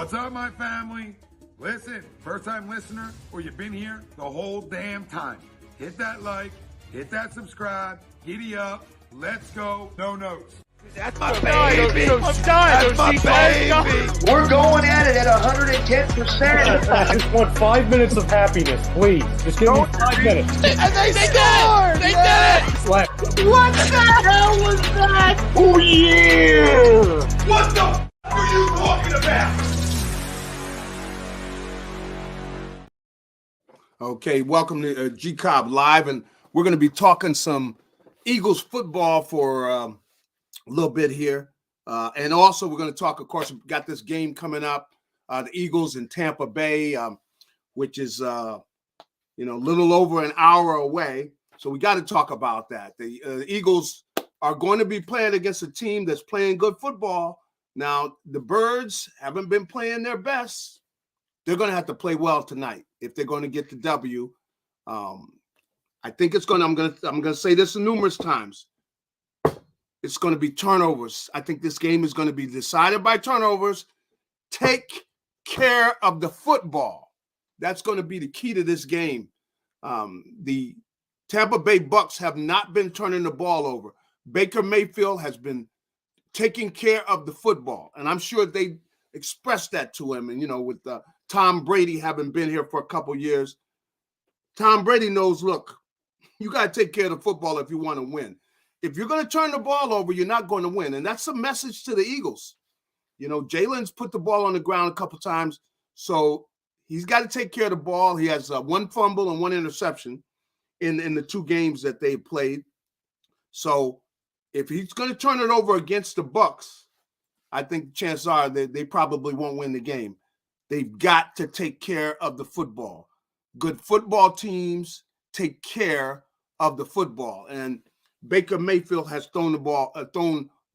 What's up, my family? Listen, first-time listener, or you've been here the whole damn time. Hit that like, hit that subscribe, giddy up, let's go, no notes. That's my baby. That's my baby. We're going at it at 110%. I just want 5 minutes of happiness, please. Just give me 5 minutes. And they scored! They did it! Slap. What the hell was that? Oh, yeah! What the f*** are you talking about? Okay, welcome to G Cobb Live, and we're going to be talking some Eagles football for a little bit here. And also we're going to talk, of course, we've got this game coming up, the Eagles in Tampa Bay, which is, a little over an hour away. So we got to talk about that. The Eagles are going to be playing against a team that's playing good football. Now, the Birds haven't been playing their best. They're going to have to play well tonight if they're going to get the W. I think it's going to, I'm going to say this numerous times. It's going to be turnovers. I think this game is going to be decided by turnovers. Take care of the football. That's going to be the key to this game. The Tampa Bay Bucs have not been turning the ball over. Baker Mayfield has been taking care of the football, and I'm sure they expressed that to him. And, with Tom Brady having been here for a couple years, Tom Brady knows, look, you got to take care of the football if you want to win. If you're going to turn the ball over, you're not going to win. And that's a message to the Eagles. Jalen's put the ball on the ground a couple times, so he's got to take care of the ball. He has one fumble and one interception in the two games that they played. So if he's going to turn it over against the Bucs, I think chances are that they probably won't win the game. They've got to take care of the football. Good football teams take care of the football. And Baker Mayfield has thrown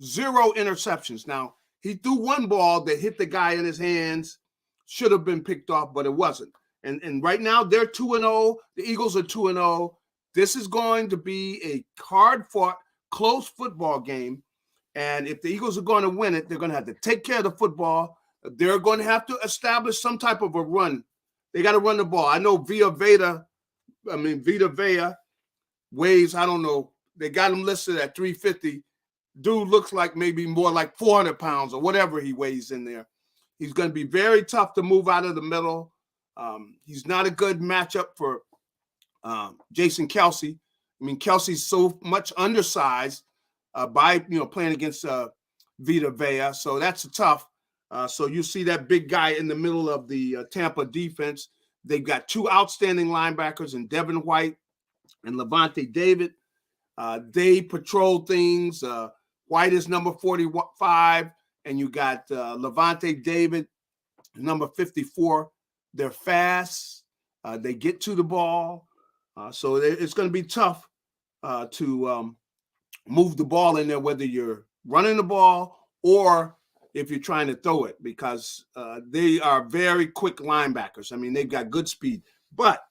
zero interceptions. Now, he threw one ball that hit the guy in his hands, should have been picked off, but it wasn't. And right now, they're 2-0. The Eagles are 2-0. This is going to be a hard-fought, close football game. And if the Eagles are going to win it, they're going to have to take care of the football. They're going to have to establish some type of a run. They got to run the ball. I know Vita Vea weighs, I don't know, they got him listed at 350. Dude looks like maybe more like 400 pounds or whatever he weighs in there. He's going to be very tough to move out of the middle. He's not a good matchup for Jason Kelce. Kelce's so much undersized by playing against Vita Vea, so that's tough. So you see that big guy in the middle of the Tampa defense. They've got two outstanding linebackers in Devin White and Levante David. They patrol things. White is number 45, and you got Levante David, number 54. They're fast. They get to the ball. So it's going to be tough to move the ball in there, whether you're running the ball or if you're trying to throw it, because they are very quick linebackers. They've got good speed. But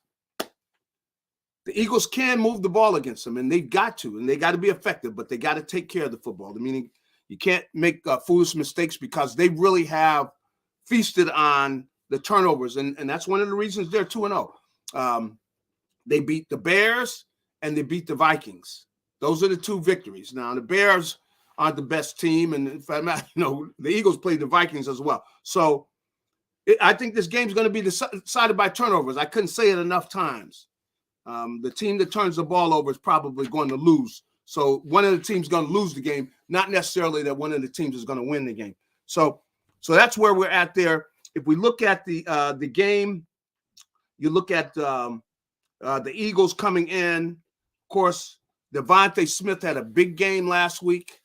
the Eagles can move the ball against them, and they've got to, and they got to be effective, but they got to take care of the football. Meaning you can't make foolish mistakes because they really have feasted on the turnovers, and that's one of the reasons they're 2-0. They beat the Bears, and they beat the Vikings. Those are the two victories. Now, the Bears aren't the best team, and in fact, the Eagles played the Vikings as well. So I think this game's going to be decided by turnovers. I couldn't say it enough times. The team that turns the ball over is probably going to lose. So one of the teams is going to lose the game, not necessarily that one of the teams is going to win the game. So that's where we're at there. If we look at the game, you look at the Eagles coming in. Of course, DeVonta Smith had a big game last week.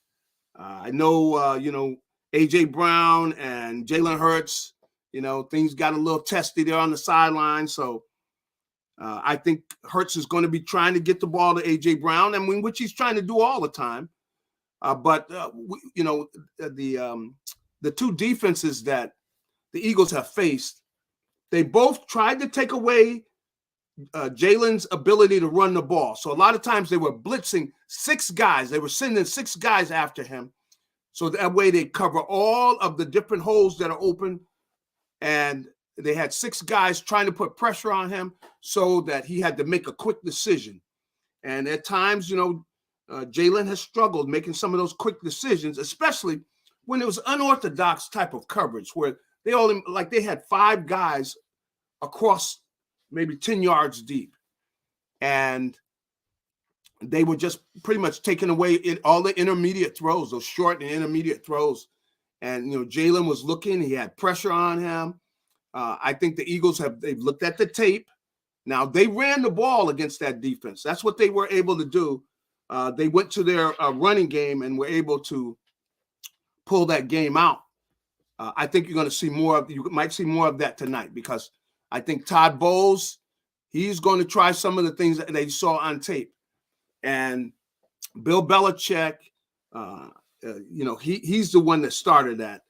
I know, A.J. Brown and Jalen Hurts, things got a little testy there on the sideline. So I think Hurts is going to be trying to get the ball to A.J. Brown, which he's trying to do all the time. But the two defenses that the Eagles have faced, they both tried to take away Jalen's ability to run the ball. So a lot of times they were blitzing six guys. They were sending six guys after him. So that way they cover all of the different holes that are open. and they had 6 guys trying to put pressure on him so that he had to make a quick decision. And at times, Jalen has struggled making some of those quick decisions, especially when it was unorthodox type of coverage where they had 5 guys across maybe 10 yards deep. And they were just pretty much taking away all the intermediate throws, those short and intermediate throws. And, Jalen was looking, he had pressure on him. I think the Eagles they've looked at the tape. Now, they ran the ball against that defense. That's what they were able to do. They went to their running game and were able to pull that game out. I think you might see more of that tonight, because I think Todd Bowles, he's going to try some of the things that they saw on tape. And Bill Belichick, he's the one that started that.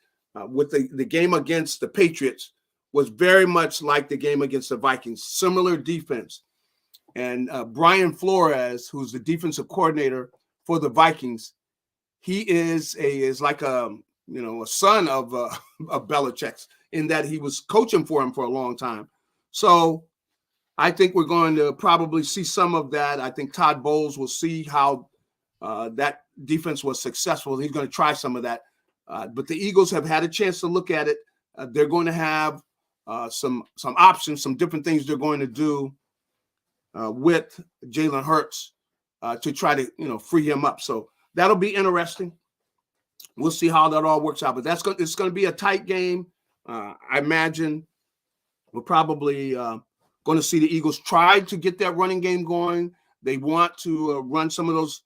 With the game against the Patriots was very much like the game against the Vikings, similar defense. And Brian Flores, who's the defensive coordinator for the Vikings, he is like a son of Belichick's, in that he was coaching for him for a long time. So I think we're going to probably see some of that. I think Todd Bowles will see how that defense was successful. He's going to try some of that. But the Eagles have had a chance to look at it. They're going to have some options, some different things they're going to do with Jalen Hurts to try to free him up. So that'll be interesting. We'll see how that all works out. But it's going to be a tight game. I imagine we're probably going to see the Eagles try to get that running game going. They want to run some of those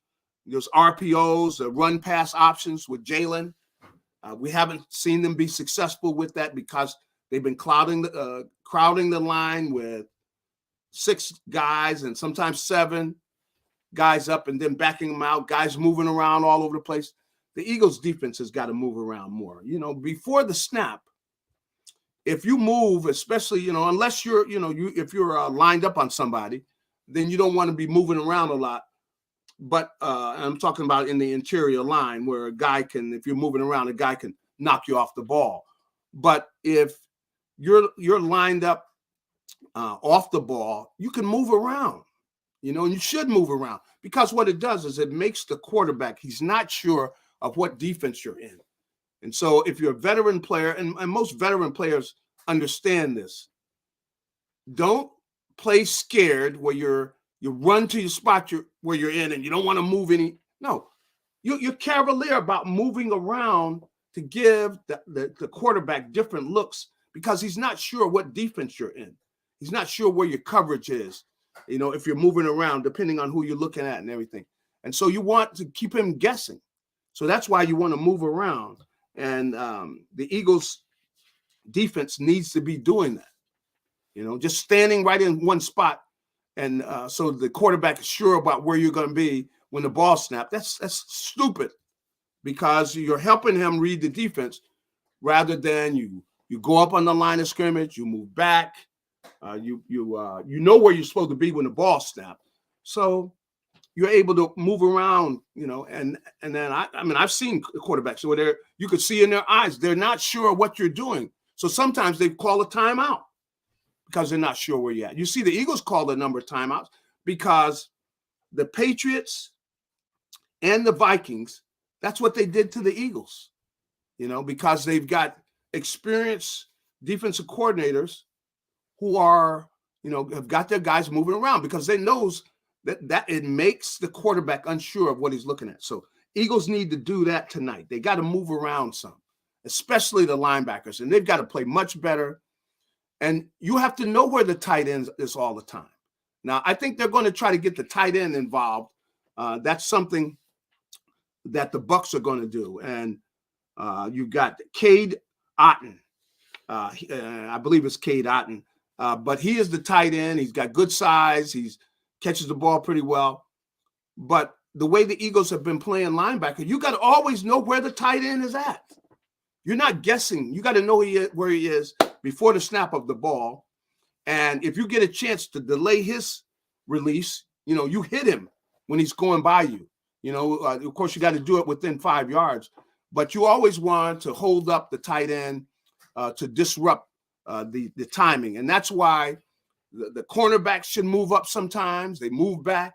RPOs, run pass options with Jalen. We haven't seen them be successful with that because they've been crowding the line with 6 guys and sometimes 7 guys up and then backing them out, guys moving around all over the place. The Eagles defense has got to move around more. Before the snap, if you move, especially, unless if you're lined up on somebody, then you don't want to be moving around a lot. But I'm talking about in the interior line where if you're moving around, a guy can knock you off the ball. But if you're lined up off the ball, you can move around, and you should move around, because what it does is it makes the quarterback, he's not sure of what defense you're in. And so if you're a veteran player, and most veteran players understand this, don't play scared where you run to your spot where you're in and you don't want to move any. No, you're cavalier about moving around to give the quarterback different looks, because he's not sure what defense you're in. He's not sure where your coverage is, if you're moving around, depending on who you're looking at and everything. And so you want to keep him guessing. So that's why you want to move around. And the Eagles defense needs to be doing that, just standing right in one spot. And so the quarterback is sure about where you're going to be when the ball snaps. That's stupid, because you're helping him read the defense rather than you go up on the line of scrimmage, you move back, you know where you're supposed to be when the ball snaps. So you're able to move around, and then I've seen quarterbacks where you could see in their eyes they're not sure what you're doing. So sometimes they call a timeout because they're not sure where you're at. You see the Eagles call a number of timeouts because the Patriots and the Vikings, that's what they did to the Eagles, because they've got experienced defensive coordinators who are, have got their guys moving around, because they knows that it makes the quarterback unsure of what he's looking at. So Eagles need to do that tonight. They got to move around some, especially the linebackers, and they've got to play much better. And you have to know where the tight end is all the time. Now, I think they're going to try to get the tight end involved. That's something that the Bucs are going to do. And you've got Cade Otton. I believe it's Cade Otton. But he is the tight end. He's got good size. He's catches the ball pretty well. But the way the Eagles have been playing linebacker, you got to always know where the tight end is at. You're not guessing. You got to know where he is before the snap of the ball. And if you get a chance to delay his release, you hit him when he's going by you. Of course, you got to do it within 5 yards. But you always want to hold up the tight end to disrupt the timing. And that's why the cornerbacks should move up sometimes. They move back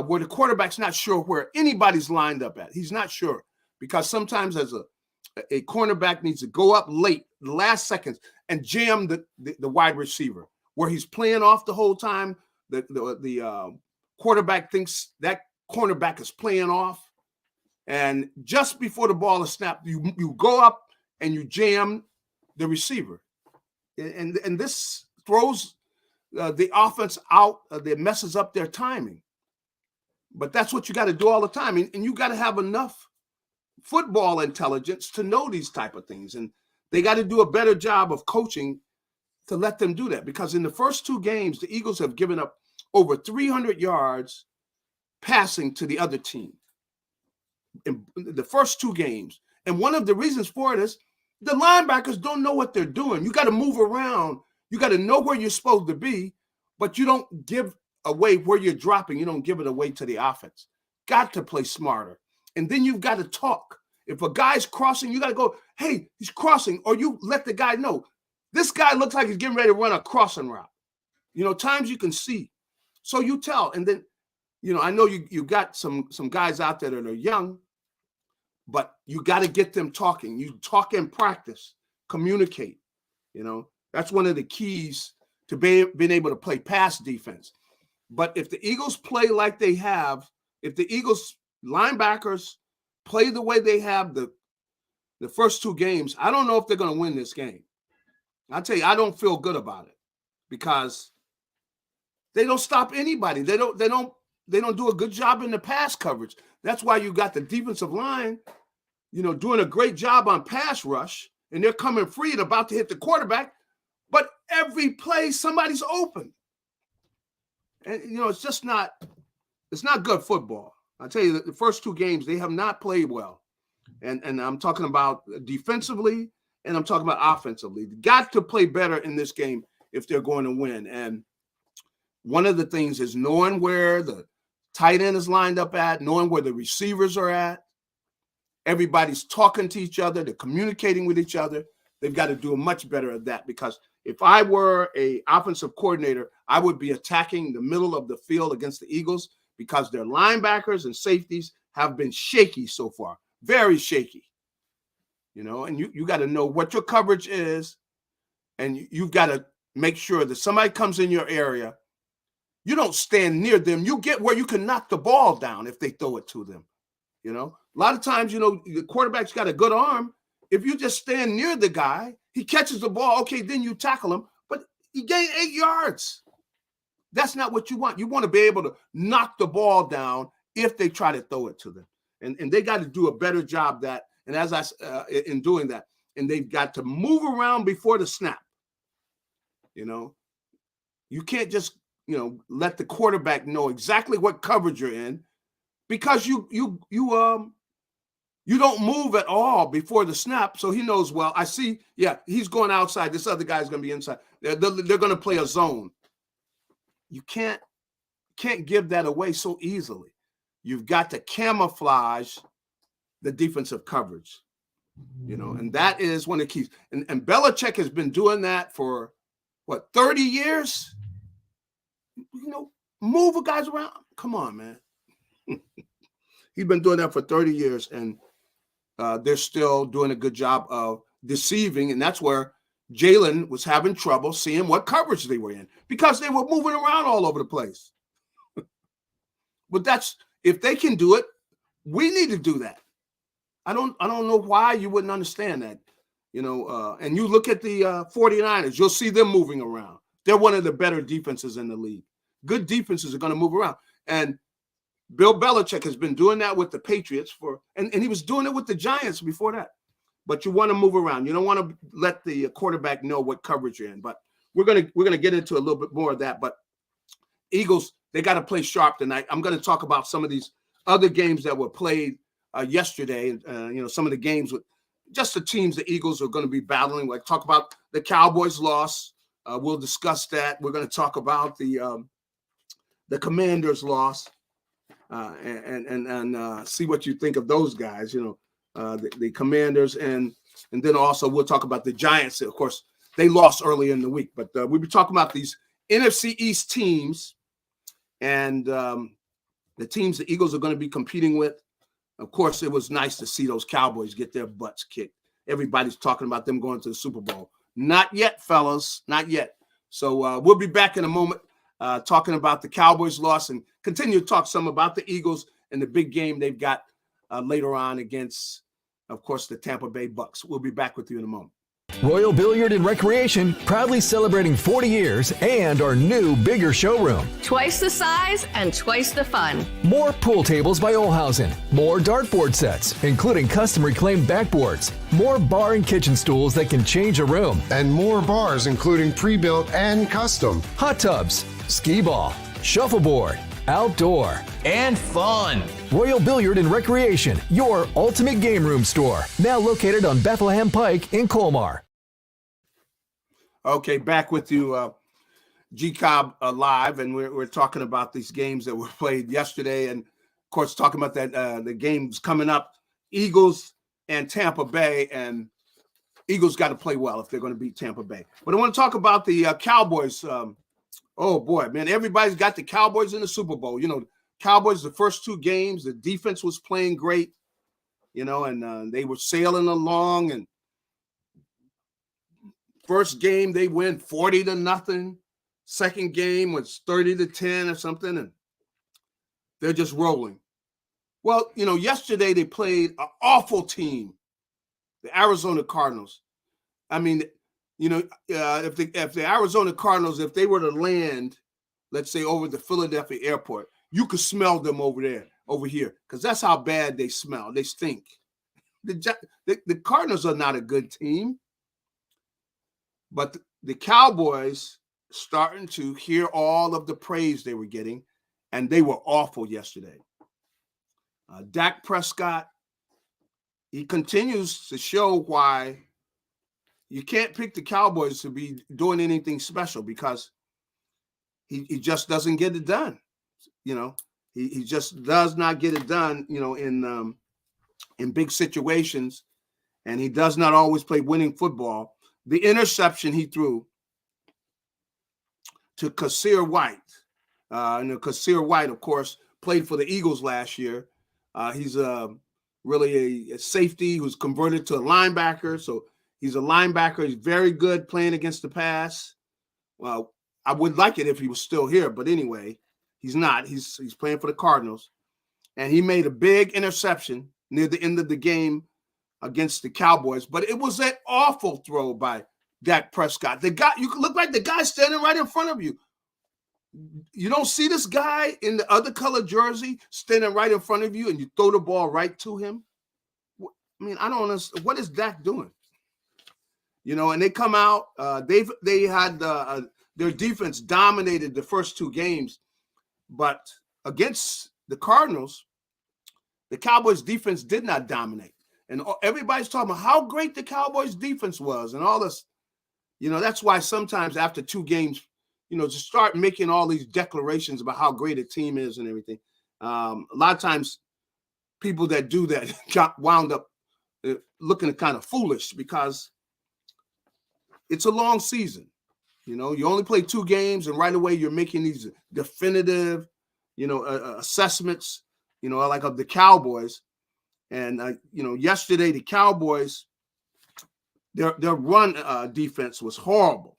where the quarterback's not sure where anybody's lined up at. He's not sure because sometimes as a cornerback needs to go up late, the last seconds, and jam the wide receiver where he's playing off the whole time. The quarterback thinks that cornerback is playing off. And just before the ball is snapped, you go up and you jam the receiver. And this throws the offense out. That messes up their timing. But that's what you got to do all the time. And you got to have enough football intelligence to know these type of things. And they got to do a better job of coaching to let them do that. Because in the first two games, the Eagles have given up over 300 yards passing to the other team. In the first two games. And one of the reasons for it is the linebackers don't know what they're doing. You got to move around. You got to know where you're supposed to be, but you don't give away where you're dropping. You don't give it away to the offense. Got to play smarter. And then you've got to talk. If a guy's crossing, you got to go, hey, he's crossing, or you let the guy know. This guy looks like he's getting ready to run a crossing route. Times you can see. So you tell. And then, I know you got some guys out there that are young, but you got to get them talking. You talk in practice, communicate. That's one of the keys to being able to play pass defense. But if the Eagles play like they have, if the Eagles linebackers play the way they have the first two games, I don't know if they're going to win this game. I'll tell you, I don't feel good about it because they don't stop anybody. They don't do a good job in the pass coverage. That's why you got the defensive line, doing a great job on pass rush, and they're coming free and about to hit the quarterback. But every play, somebody's open. And, it's just not good football. I tell you, the first two games, they have not played well. And I'm talking about defensively, and I'm talking about offensively. They got to play better in this game if they're going to win. And one of the things is knowing where the tight end is lined up at, knowing where the receivers are at. Everybody's talking to each other. They're communicating with each other. They've got to do much better at that because if I were an offensive coordinator, I would be attacking the middle of the field against the Eagles because their linebackers and safeties have been shaky so far, very shaky. And you got to know what your coverage is, and you've got to make sure that somebody comes in your area. You don't stand near them. You get where you can knock the ball down if they throw it to them. A lot of times, the quarterback's got a good arm. If you just stand near the guy, he catches the ball. Okay, then you tackle him, but he gained 8 yards. That's not what you want. You want to be able to knock the ball down if they try to throw it to them. And they got to do a better job that. And in doing that, and they've got to move around before the snap. You can't just let the quarterback know exactly what coverage you're in because you don't move at all before the snap. So he knows, well, I see, he's going outside. This other guy's going to be inside. They're going to play a zone. You can't give that away so easily. You've got to camouflage the defensive coverage, and that is one of the keys. And Belichick has been doing that for, 30 years? Move the guys around. Come on, man. He's been doing that for 30 years, and they're still doing a good job of deceiving, and that's where Jalen was having trouble seeing what coverage they were in because they were moving around all over the place. But if they can do it, we need to do that. I don't know why you wouldn't understand that, and you look at the 49ers, you'll see them moving around. They're one of the better defenses in the league. Good defenses are going to move around. And Bill Belichick has been doing that with the Patriots and he was doing it with the Giants before that. But you want to move around. You don't want to let the quarterback know what coverage you're in. But we're gonna get into a little bit more of that. But Eagles, they got to play sharp tonight. I'm going to talk about some of these other games that were played yesterday. Some of the games with just the teams the Eagles are going to be battling. Like talk about the Cowboys loss. We'll discuss that. We're going to talk about the Commanders loss and see what you think of those guys. The Commanders and then also we'll talk about the Giants. Of course, they lost earlier in the week. But we'll be talking about these NFC East teams and the teams the Eagles are going to be competing with. Of course, it was nice to see those Cowboys get their butts kicked. Everybody's talking about them going to the Super Bowl. Not yet, fellas. Not yet. So we'll be back in a moment talking about the Cowboys loss and continue to talk some about the Eagles and the big game they've got later on against, of course, the Tampa Bay Bucks. We'll be back with you in a moment. Royal Billiard and Recreation, proudly celebrating 40 years and our new, bigger showroom. Twice the size and twice the fun. More pool tables by Olhausen. More dartboard sets, including custom reclaimed backboards. More bar and kitchen stools that can change a room. And more bars, including pre-built and custom. Hot tubs, skee ball, shuffleboard, outdoor, and fun. Royal Billiard and Recreation, your ultimate game room store. Now located on Bethlehem Pike in Colmar. Okay, back with you, Cobb live, and we're talking about these games that were played yesterday, and of course talking about that the games coming up, Eagles and Tampa Bay, and Eagles got to play well if they're going to beat Tampa Bay. But I want to talk about the Cowboys. Oh boy, man, everybody's got the Cowboys in the Super Bowl. You know, Cowboys, the first two games, the defense was playing great, you know, and they were sailing along. And first game, they win 40-0. Second game was 30-10 or something, and they're just rolling. Well, you know, yesterday they played an awful team, the Arizona Cardinals. I mean, you know, if the Arizona Cardinals, if they were to land, let's say over the Philadelphia airport, you could smell them over here, because that's how bad they smell. They stink. The Cardinals are not a good team, but the Cowboys starting to hear all of the praise they were getting, and they were awful yesterday. Dak Prescott, he continues to show why you can't pick the Cowboys to be doing anything special, because he just doesn't get it done. You know, he just does not get it done, you know, in big situations, and he does not always play winning football. The interception he threw to Kazir White, and Kazir White, of course, played for the Eagles last year. He's really a safety who's converted to a linebacker, so he's a linebacker. He's very good playing against the pass. Well, I would like it if he was still here, but anyway, he's not. He's playing for the Cardinals, and he made a big interception near the end of the game against the Cowboys. But it was an awful throw by Dak Prescott. The guy, you could look like the guy standing right in front of you. You don't see this guy in the other color jersey standing right in front of you, and you throw the ball right to him. I mean, I don't understand. What is Dak doing? You know, and they come out. They had their defense dominated the first two games, but against the Cardinals, the Cowboys defense did not dominate. And everybody's talking about how great the Cowboys defense was and all this. You know, that's why sometimes after two games, you know, to start making all these declarations about how great a team is and everything. A lot of times people that do that got wound up looking kind of foolish, because it's a long season. You know, you only play two games, and right away you're making these definitive, you know, assessments, you know, like of the Cowboys. And, you know, yesterday the Cowboys, their run defense was horrible.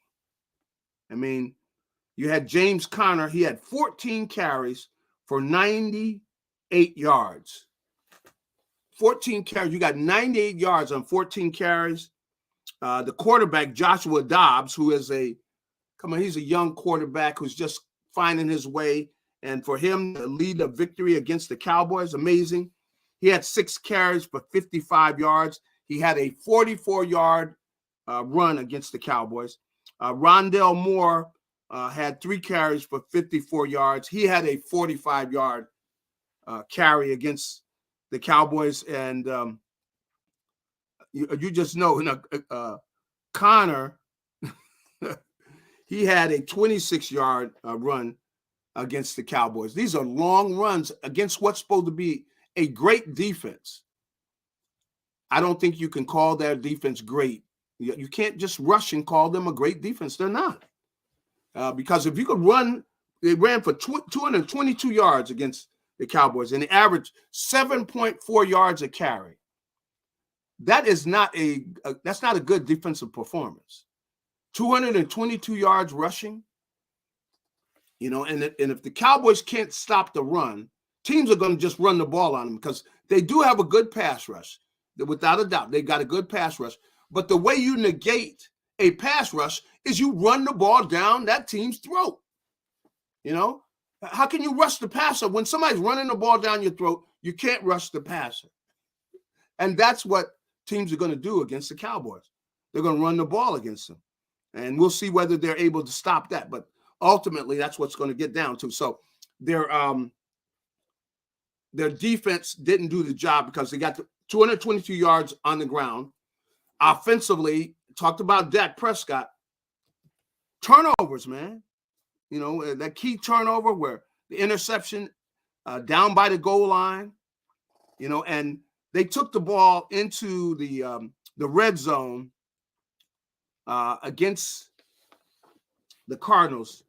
I mean, you had James Conner. He had 14 carries for 98 yards. 14 carries. You got 98 yards on 14 carries. The quarterback, Joshua Dobbs, who is he's a young quarterback who's just finding his way. And for him to lead a victory against the Cowboys, amazing. He had 6 carries for 55 yards. He had a 44-yard run against the Cowboys. Rondell Moore had 3 carries for 54 yards. He had a 45-yard carry against the Cowboys. And you just know, Connor, he had a 26-yard run against the Cowboys. These are long runs against what's supposed to be a great defense. I don't think you can call their defense great, You can't just rush and call them a great defense. They're not. Because if you could run, they ran for 222 yards against the Cowboys, and they averaged 7.4 yards a carry. That is not that's not a good defensive performance. 222 yards rushing, and if the Cowboys can't stop the run, teams are going to just run the ball on them because they do have a good pass rush. Without a doubt, they got a good pass rush. But the way you negate a pass rush is you run the ball down that team's throat. How can you rush the passer when somebody's running the ball down your throat? You can't rush the passer. And that's what teams are going to do against the Cowboys. They're going to run the ball against them. And we'll see whether they're able to stop that. But ultimately, that's what's going to get down to. So their defense didn't do the job because they got 222 yards on the ground. Offensively, talked about Dak Prescott. Turnovers, man. That key turnover where the interception down by the goal line, and they took the ball into the red zone against the Cardinals.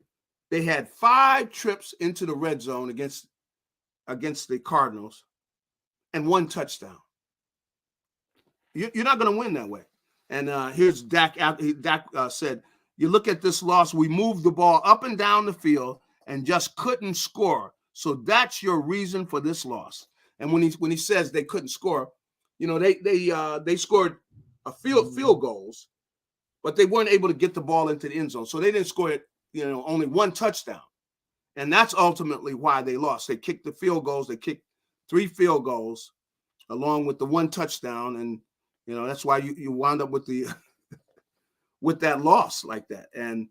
They had 5 trips into the red zone against the Cardinals and 1 touchdown. You're not going to win that way. And here's Dak. Dak said, you look at this loss, we moved the ball up and down the field and just couldn't score. So that's your reason for this loss. And when he says they couldn't score, they scored a field goals, but they weren't able to get the ball into the end zone. So they didn't score it, only 1 touchdown. And that's ultimately why they lost. They kicked the field goals. They kicked 3 field goals along with the 1 touchdown. And, that's why you wound up with with that loss like that. And,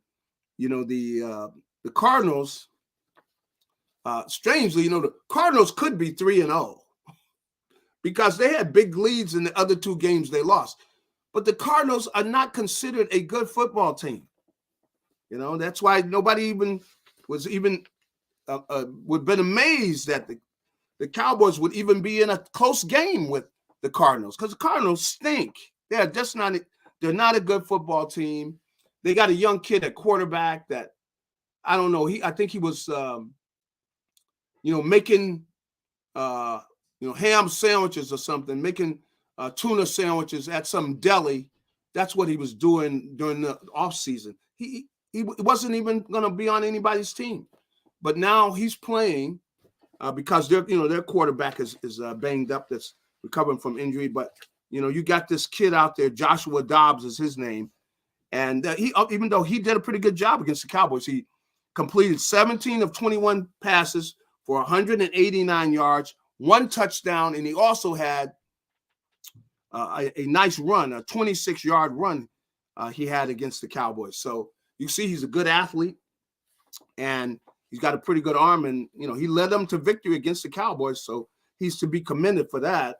the Cardinals, strangely, the Cardinals could be 3-0 because they had big leads in the other 2 games they lost. But the Cardinals are not considered a good football team. That's why nobody even would have been amazed that the Cowboys would even be in a close game with the Cardinals because the Cardinals stink. They're not a good football team. They got a young kid at quarterback that I don't know. I think he was, making, ham sandwiches or something, making tuna sandwiches at some deli. That's what he was doing during the off season. He wasn't even going to be on anybody's team, but now he's playing because their quarterback is banged up. That's recovering from injury, but you got this kid out there. Joshua Dobbs is his name, and even though he did a pretty good job against the Cowboys, he completed 17 of 21 passes for 189 yards, 1 touchdown, and he also had a nice run, a 26-yard run he had against the Cowboys. So you see he's a good athlete, and he's got a pretty good arm, and he led them to victory against the Cowboys, so he's to be commended for that.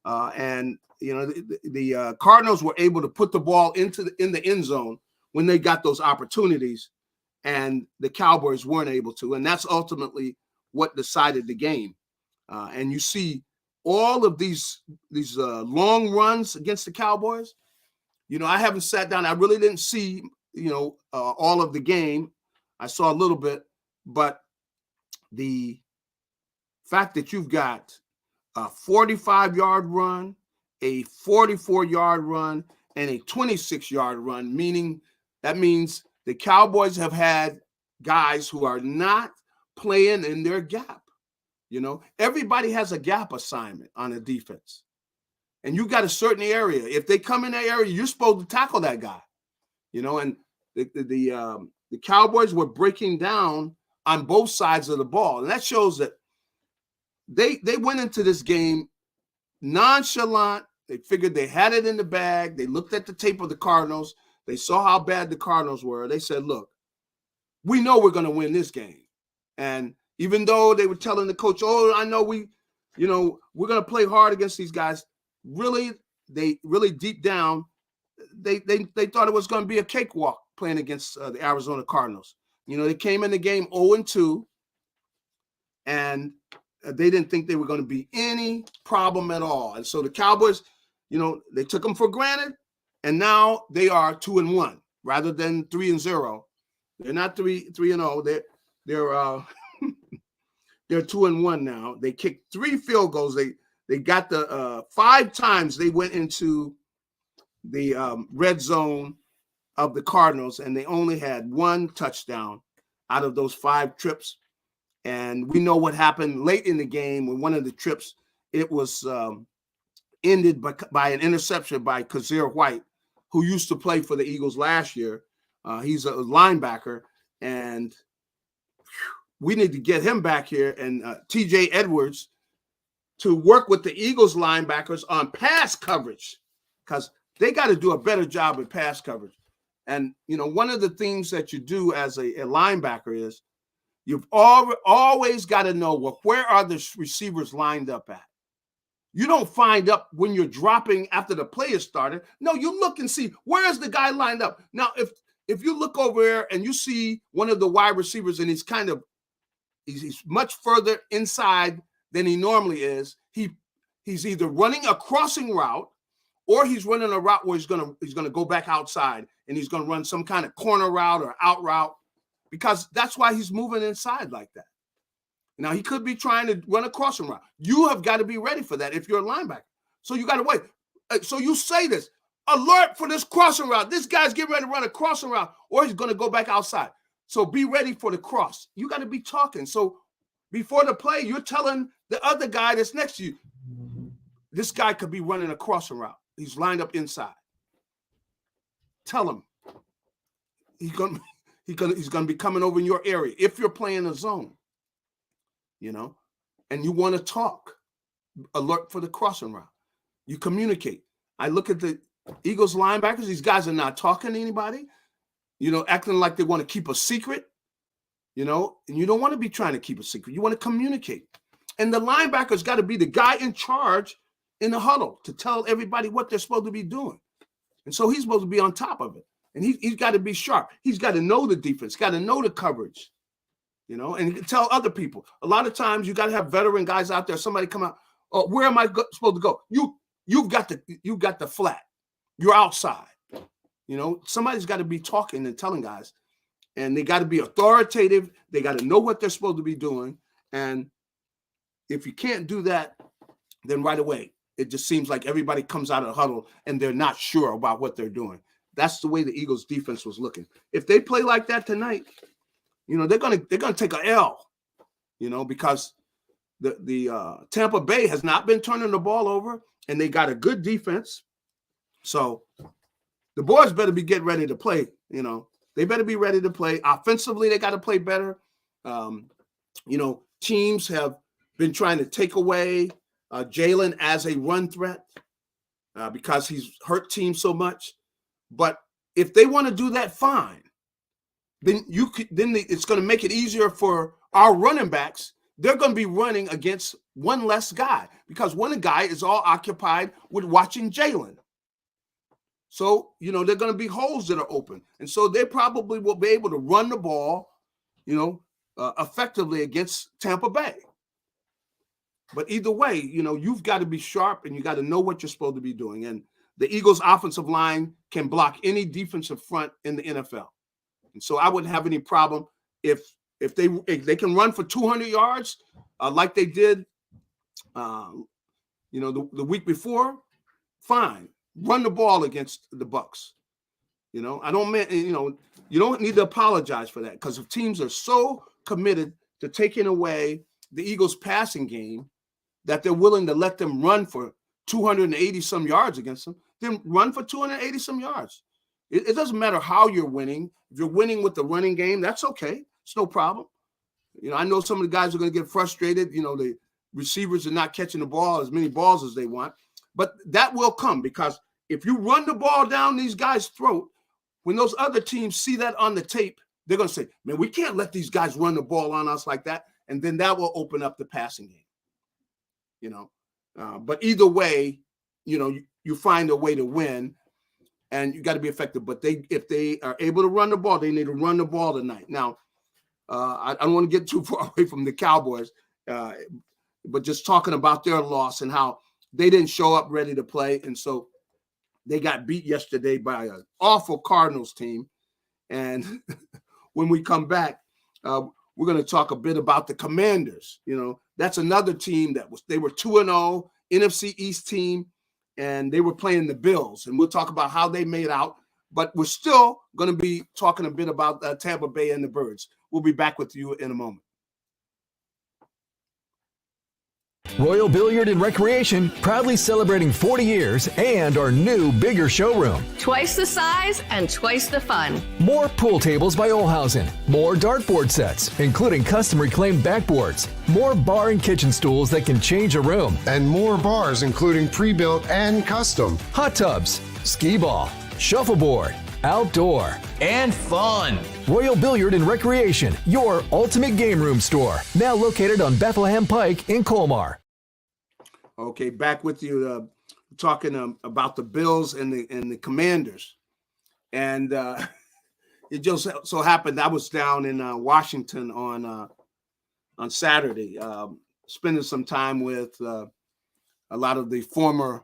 And the Cardinals were able to put the ball in the end zone when they got those opportunities, and the Cowboys weren't able to, and that's ultimately what decided the game. And you see all of these long runs against the Cowboys. I haven't sat down. I really didn't see all of the game. I saw a little bit, but the fact that you've got a 45-yard run, a 44-yard run, and a 26-yard run, that means the Cowboys have had guys who are not playing in their gap. Everybody has a gap assignment on a defense, and you got a certain area. If they come in that area, you're supposed to tackle that guy. And the Cowboys were breaking down on both sides of the ball, and that shows that they went into this game nonchalant. They figured they had it in the bag. They looked at the tape of the Cardinals. They saw how bad the Cardinals were. They said, look, we know we're going to win this game. And even though they were telling the coach, I know we're going to play hard against these guys, really deep down, they thought it was going to be a cakewalk playing against the Arizona Cardinals. They came in the game 0-2, and they didn't think they were going to be any problem at all. And so the Cowboys, they took them for granted, And now they are 2-1 rather than 3-0. They're not 3-0. They're they're 2-1 now. They kicked 3 field goals. They got the 5 times they went into the red zone of the Cardinals, and they only had 1 touchdown out of those 5 trips. And we know what happened late in the game when one of the trips, it was ended by an interception by Kazir White, who used to play for the Eagles last year. He's a linebacker, and we need to get him back here, and TJ Edwards to work with the Eagles linebackers on pass coverage, because they got to do a better job at pass coverage. And, one of the things that you do as a linebacker is you've always got to know, well, where are the receivers lined up at? You don't find up when you're dropping after the play is started. No, you look and see, where is the guy lined up? Now, if you look over there and you see one of the wide receivers and he's much further inside than he normally is, he's either running a crossing route or he's running a route where he's gonna go back outside and he's gonna run some kind of corner route or out route, because that's why he's moving inside like that. Now, he could be trying to run a crossing route. You have got to be ready for that if you're a linebacker. So you got to wait. So you say this, alert for this crossing route. This guy's getting ready to run a crossing route, or he's going to go back outside. So be ready for the cross. You got to be talking. So before the play, you're telling the other guy that's next to you, this guy could be running a crossing route. He's lined up inside. Tell him he's going to be coming over in your area if you're playing a zone. And you want to talk, alert for the crossing route. You communicate. I look at the Eagles linebackers. These guys are not talking to anybody, acting like they want to keep a secret, and you don't want to be trying to keep a secret. You want to communicate. And the linebackers got to be the guy in charge in the huddle to tell everybody what they're supposed to be doing. And so he's supposed to be on top of it. And he's got to be sharp. He's got to know the defense, got to know the coverage. And you can tell other people. A lot of times you got to have veteran guys out there. Somebody come out. Oh, where am I supposed to go? You've got the flat. You're outside. Somebody's got to be talking and telling guys, and they got to be authoritative. They got to know what they're supposed to be doing. And if you can't do that, then right away it just seems like everybody comes out of the huddle and they're not sure about what they're doing. That's the way the Eagles defense was looking. If they play like that tonight, they're gonna take a L, because the Tampa Bay has not been turning the ball over, and they got a good defense. So the boys better be getting ready to play. They better be ready to play. Offensively, they got to play better. Teams have been trying to take away Jalen as a run threat because he's hurt teams so much. But if they want to do that, fine. Then it's going to make it easier for our running backs. They're going to be running against one less guy because one guy is all occupied with watching Jalen. So, they're going to be holes that are open. And so they probably will be able to run the ball, effectively against Tampa Bay. But either way, you've got to be sharp and you got to know what you're supposed to be doing. And the Eagles' offensive line can block any defensive front in the NFL. And so I wouldn't have any problem if they can run for 200 yards like they did, the week before. Fine, run the ball against the Bucs. I don't mean you don't need to apologize for that, because if teams are so committed to taking away the Eagles' passing game that they're willing to let them run for 280 some yards against them, then run for 280 some yards. It doesn't matter how you're winning. If you're winning with the running game, that's okay. It's no problem. I know some of the guys are going to get frustrated. The receivers are not catching the ball, as many balls as they want. But that will come, because if you run the ball down these guys' throat, when those other teams see that on the tape, they're going to say, man, we can't let these guys run the ball on us like that. And then that will open up the passing game. But either way, you find a way to win. And you got to be effective. But if they are able to run the ball, they need to run the ball tonight. Now, I don't want to get too far away from the Cowboys, but just talking about their loss and how they didn't show up ready to play. And so They got beat yesterday by an awful Cardinals team. And when we come back, we're going to talk a bit about the Commanders. You know, that's another team they were 2-0, NFC East team, and they were playing the Bills. And we'll talk about how they made out. But we're still going to be talking a bit about Tampa Bay and the Birds. We'll be back with you in a moment. Royal Billiard and Recreation, proudly celebrating 40 years and our new, bigger showroom. Twice the size and twice the fun. More pool tables by Olhausen. More dartboard sets, including custom reclaimed backboards. More bar and kitchen stools that can change a room. And more bars, including pre-built and custom. Hot tubs, skee ball, shuffleboard, outdoor, and fun. Royal Billiard and Recreation, your ultimate game room store. Now located on Bethlehem Pike in Colmar. Okay, back with you talking about the Bills and the Commanders. And it just so happened I was down in Washington on Saturday, spending some time with a lot of the former,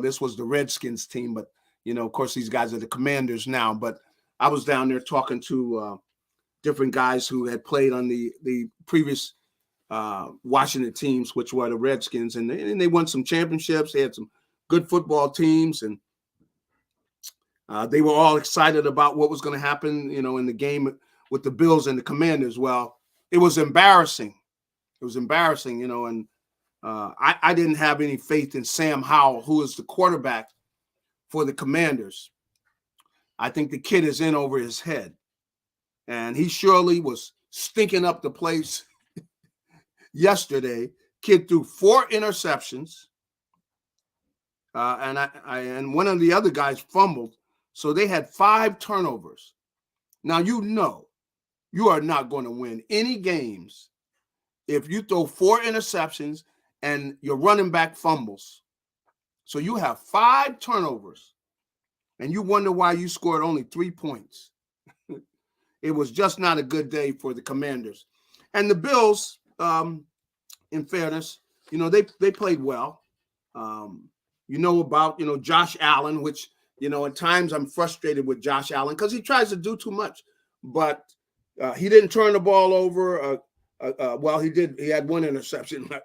this was the Redskins team, but, you know, of course, these guys are the Commanders now. But I was down there talking to different guys who had played on the previous Washington teams, which were the Redskins, and they won some championships. They had some good football teams, and they were all excited about what was going to happen, you know, in the game with the Bills and the Commanders. Well, it was embarrassing. It was embarrassing, you know, and I didn't have any faith in Sam Howell, who is the quarterback for the Commanders. I think the kid is in over his head, and he surely was stinking up the place. Yesterday, kid threw 4 interceptions, and one of the other guys fumbled. So they had 5 turnovers. Now, you know, you are not going to win any games if you throw 4 interceptions and your running back fumbles. So you have 5 turnovers, and you wonder why you scored only 3 points. It was just not a good day for the Commanders. And the Bills, in fairness, you know, they played well. You know about, you know, Josh Allen, which, you know, at times I'm frustrated with Josh Allen because he tries to do too much. But he didn't turn the ball over. He did. He had 1 interception. I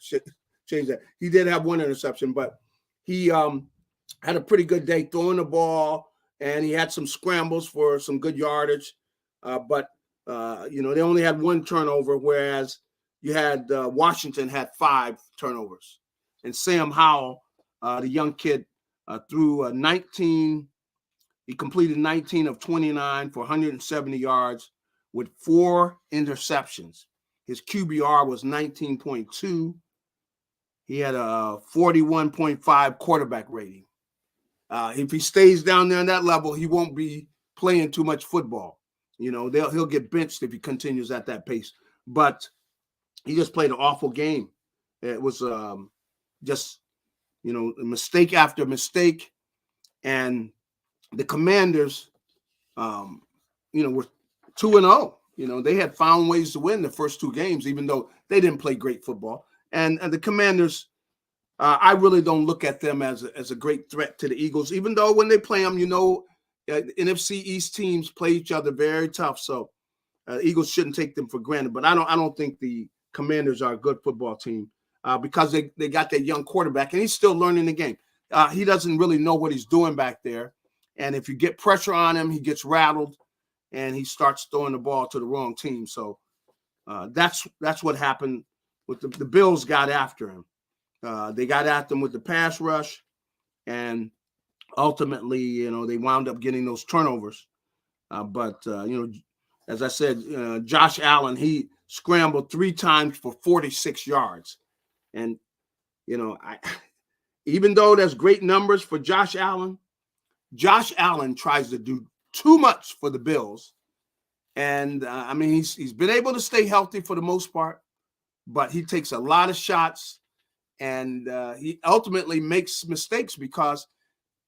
should change that. He did have 1 interception, but he had a pretty good day throwing the ball, and he had some scrambles for some good yardage. But you know, they only had 1 turnover, whereas you had Washington had 5 turnovers. And Sam Howell, the young kid, threw 19. He completed 19 of 29 for 170 yards with 4 interceptions. His QBR was 19.2. He had a 41.5 quarterback rating. If he stays down there on that level, he won't be playing too much football. You know, he'll get benched if he continues at that pace. But he just played an awful game. It was just, you know, mistake after mistake. And the Commanders, you know, were 2-0. You know, they had found ways to win the first 2 games, even though they didn't play great football. And the Commanders, I really don't look at them as a great threat to the Eagles, even though when they play them, you know, NFC East teams play each other very tough. So Eagles shouldn't take them for granted. But I don't think the Commanders are a good football team because they got that young quarterback, and he's still learning the game. He doesn't really know what he's doing back there. And if you get pressure on him, he gets rattled, and he starts throwing the ball to the wrong team. So that's what happened with the Bills. Got after him. They got at them with the pass rush, and ultimately, you know, they wound up getting those turnovers. But you know, as I said, Josh Allen, he scrambled 3 times for 46 yards. And, you know, even though there's great numbers for Josh Allen tries to do too much for the Bills. And, I mean, he's been able to stay healthy for the most part, but he takes a lot of shots, and he ultimately makes mistakes because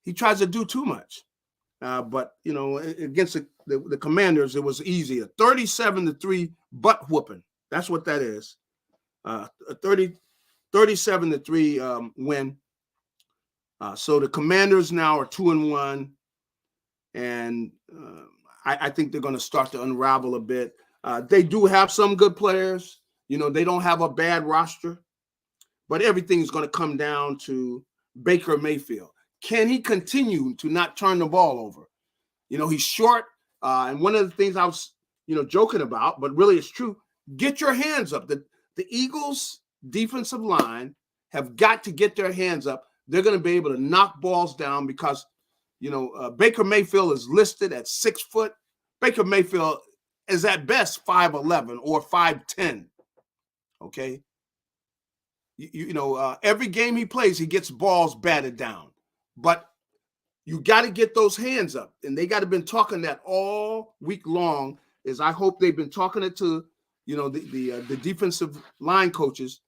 he tries to do too much. But, you know, against the Commanders, it was easy. A 37-3 butt whooping. That's what that is. A 37-3 win. So the Commanders now are 2-1, and I think they're going to start to unravel a bit. They do have some good players. They don't have a bad roster, but everything's going to come down to Baker Mayfield. Can he continue to not turn the ball over? He's short, and one of the things I was, joking about, but really it's true. Get your hands up. The Eagles' defensive line have got to get their hands up. They're going to be able to knock balls down because, Baker Mayfield is listed at 6 foot. Baker Mayfield is at best 5'11" or 5'10". Okay. Every game he plays, he gets balls batted down. But you got to get those hands up. And they got to been talking that all week long. I hope they've been talking it to, the defensive line coaches.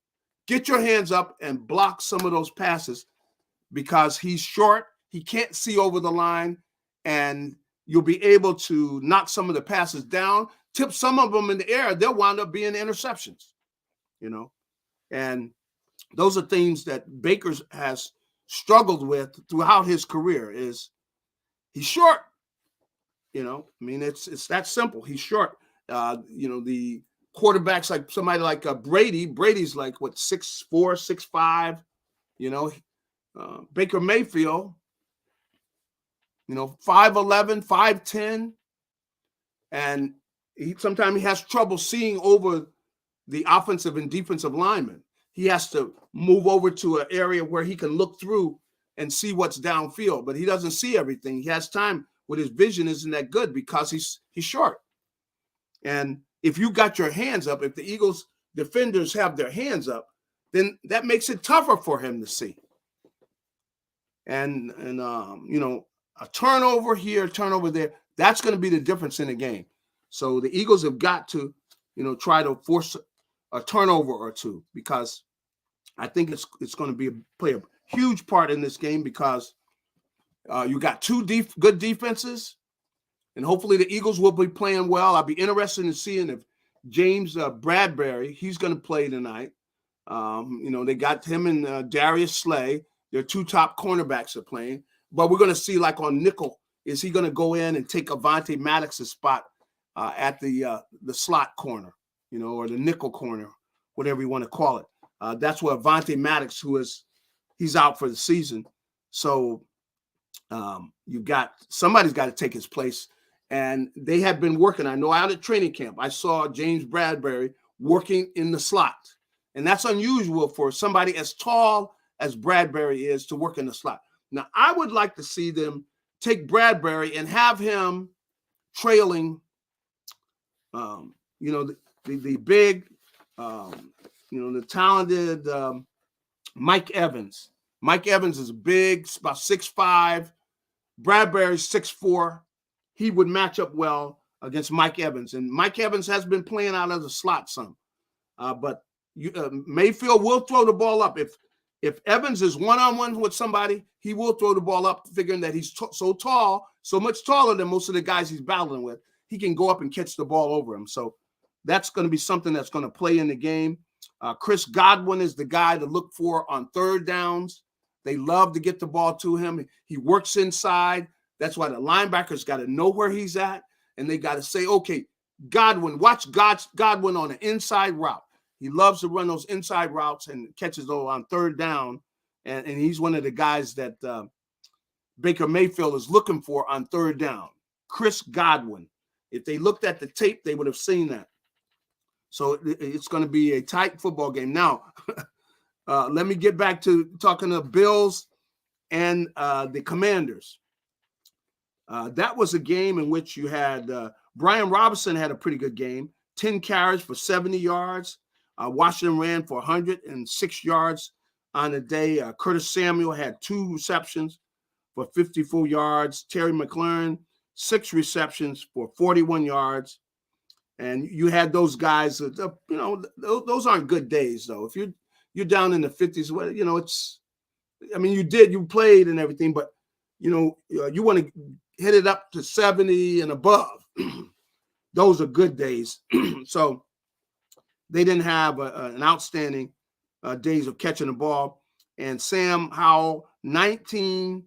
Get your hands up and block some of those passes because he's short. He can't see over the line, and you'll be able to knock some of the passes down, tip some of them in the air. They'll wind up being interceptions, and those are things that Baker has struggled with throughout his career. Is he's short? It's that simple. He's short. The quarterbacks like somebody like Brady. Brady's like 6'4", 6'5". Baker Mayfield, 5'11", 5'10", and sometimes he has trouble seeing over the offensive and defensive linemen. He has to move over to an area where he can look through and see what's downfield, but he doesn't see everything. He has time with his vision isn't that good because he's short. And if you got your hands up, if the Eagles defenders have their hands up, then that makes it tougher for him to see. And a turnover here, turnover there, that's going to be the difference in the game. So the Eagles have got to, try to force a turnover or two because I think it's going to play a huge part in this game because you got two good defenses, and hopefully the Eagles will be playing well. I'll be interested in seeing if James Bradbury, he's going to play tonight. They got him and Darius Slay. Their two top cornerbacks are playing. But we're going to see, like on nickel, is he going to go in and take Avonte Maddox's spot at the slot corner, or the nickel corner, whatever you want to call it. That's where Avonte Maddox, he's out for the season. So somebody's got to take his place. And they have been working. I know out at training camp, I saw James Bradbury working in the slot. And that's unusual for somebody as tall as Bradbury is to work in the slot. Now, I would like to see them take Bradbury and have him trailing, the big, the talented Mike Evans. Mike Evans is big, about 6'5". Bradbury's 6'4". He would match up well against Mike Evans. And Mike Evans has been playing out of the slot some. But Mayfield will throw the ball up. If Evans is one-on-one with somebody, he will throw the ball up, figuring that he's so tall, so much taller than most of the guys he's battling with. He can go up and catch the ball over him. So that's going to be something that's going to play in the game. Chris Godwin is the guy to look for on third downs. They love to get the ball to him. He works inside. That's why the linebackers got to know where he's at, and they got to say, okay, Godwin, watch Godwin on an inside route. He loves to run those inside routes and catches those on third down, and he's one of the guys that Baker Mayfield is looking for on third down. Chris Godwin. If they looked at the tape, they would have seen that. So it's going to be a tight football game. Now, let me get back to talking to Bills and the Commanders. That was a game in which you had Brian Robinson had a pretty good game, 10 carries for 70 yards. Washington ran for 106 yards on the day. Curtis Samuel had 2 receptions for 54 yards. Terry McLaurin, 6 receptions for 41 yards. And you had those guys, those aren't good days, though. If you're down in the 50s, well, you played and everything, but, you want to hit it up to 70 and above. Those are good days. So they didn't have an outstanding days of catching the ball. And Sam Howell 19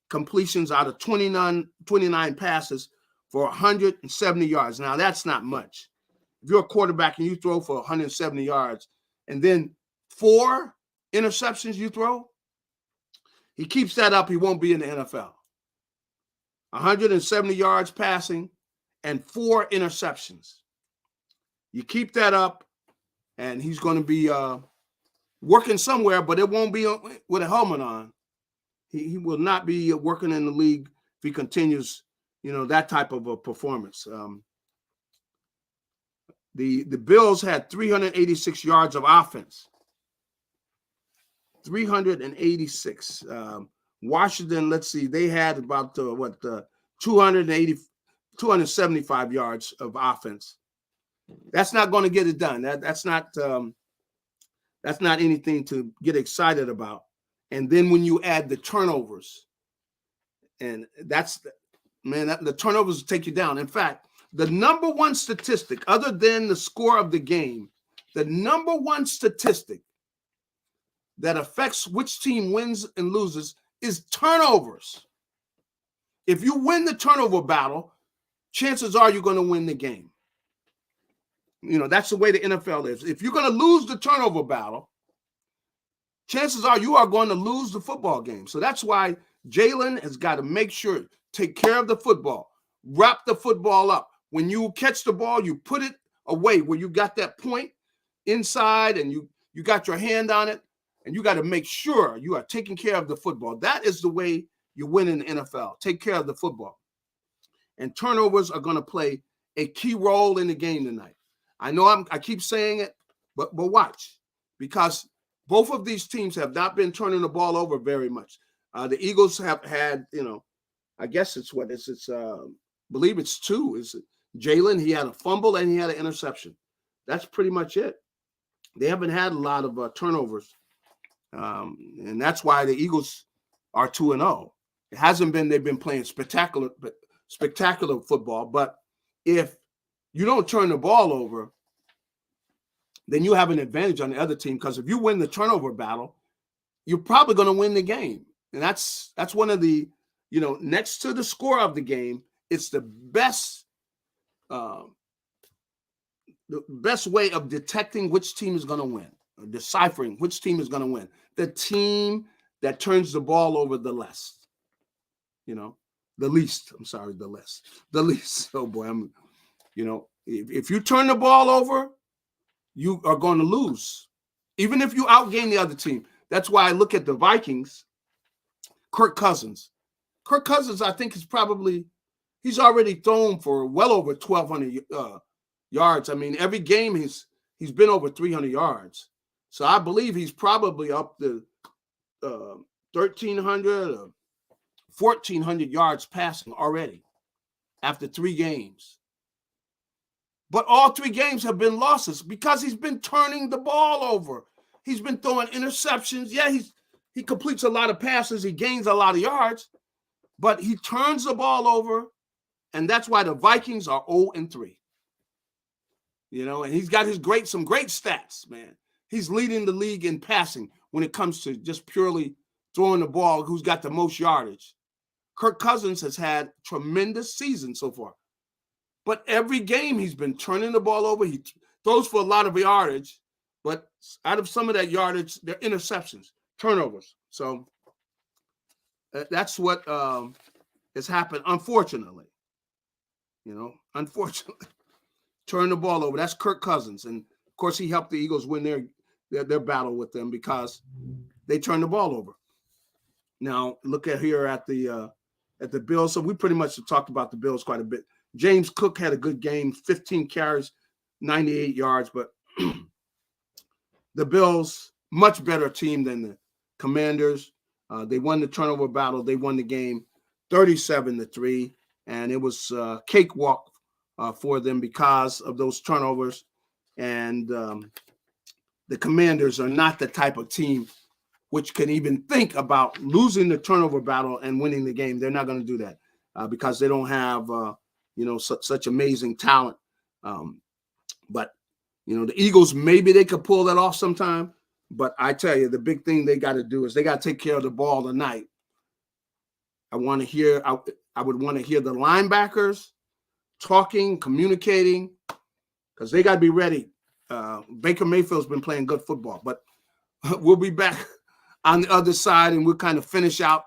completions out of 29 passes for 170 yards. Now, that's not much. If you're a quarterback and you throw for 170 yards and then 4 interceptions you throw, he keeps that up, he won't be in the NFL. 170 yards passing and 4 interceptions. You keep that up, and he's going to be working somewhere, but it won't be with a helmet on. He will not be working in the league if he continues, that type of a performance. The Bills had 386 yards of offense. 386. Washington, let's see, they had about 275 yards of offense. That's not going to get it done. That's not anything to get excited about. And then when you add the turnovers, and the turnovers will take you down. In fact, the number one statistic, other than the score of the game, the number one statistic that affects which team wins and loses is turnovers. If you win the turnover battle, chances are you're going to win the game. That's the way the NFL is. If you're going to lose the turnover battle, chances are you are going to lose the football game. So that's why Jalen has got to make sure, take care of the football, wrap the football up. When you catch the ball, you put it away where you got that point inside and you got your hand on it, and you got to make sure you are taking care of the football. That is the way you win in the NFL. Take care of the football. And turnovers are going to play a key role in the game tonight. I know I keep saying it, but watch, because both of these teams have not been turning the ball over very much. The Eagles have had, I guess it's believe it's 2. Is Jalen? He had a fumble and he had an interception. That's pretty much it. They haven't had a lot of turnovers, and that's why the Eagles are 2-0. It hasn't been they've been playing spectacular football, but if you don't turn the ball over, then you have an advantage on the other team, because if you win the turnover battle, you're probably going to win the game. And that's one of the, next to the score of the game, it's the best way of detecting which team is going to win, or deciphering which team is going to win. The team that turns the ball over the least, the least. I'm sorry, the least. Oh boy, if you turn the ball over, you are going to lose, even if you outgain the other team. That's why I look at the Vikings. Kirk Cousins, I think he's already thrown for well over 1,200 yards. I mean, every game he's been over 300 yards. So I believe he's probably up to 1,300 or 1,400 yards passing already after 3 games. But all 3 games have been losses because he's been turning the ball over. He's been throwing interceptions. Yeah, he completes a lot of passes. He gains a lot of yards, but he turns the ball over, and that's why the Vikings are 0-3. And he's got some great stats, man. He's leading the league in passing when it comes to just purely throwing the ball, who's got the most yardage. Kirk Cousins has had tremendous season so far. But every game he's been turning the ball over. He throws for a lot of yardage, but out of some of that yardage, they're interceptions, turnovers. So that's what has happened, unfortunately. Unfortunately. Turn the ball over. That's Kirk Cousins. And, of course, he helped the Eagles win their battle with them because they turned the ball over. Now, look at here at the Bills. So we pretty much have talked about the Bills quite a bit. James Cook had a good game, 15 carries, 98 yards. But the Bills, much better team than the Commanders. They won the turnover battle. They won the game 37-3. And it was a cakewalk for them because of those turnovers. And the Commanders are not the type of team which can even think about losing the turnover battle and winning the game. They're not going to do that because they don't have, such amazing talent. But, the Eagles, maybe they could pull that off sometime. But I tell you, the big thing they got to do is they got to take care of the ball tonight. I would want to hear the linebackers talking, communicating, because they got to be ready. Baker Mayfield's been playing good football, but we'll be back on the other side, and we'll kind of finish out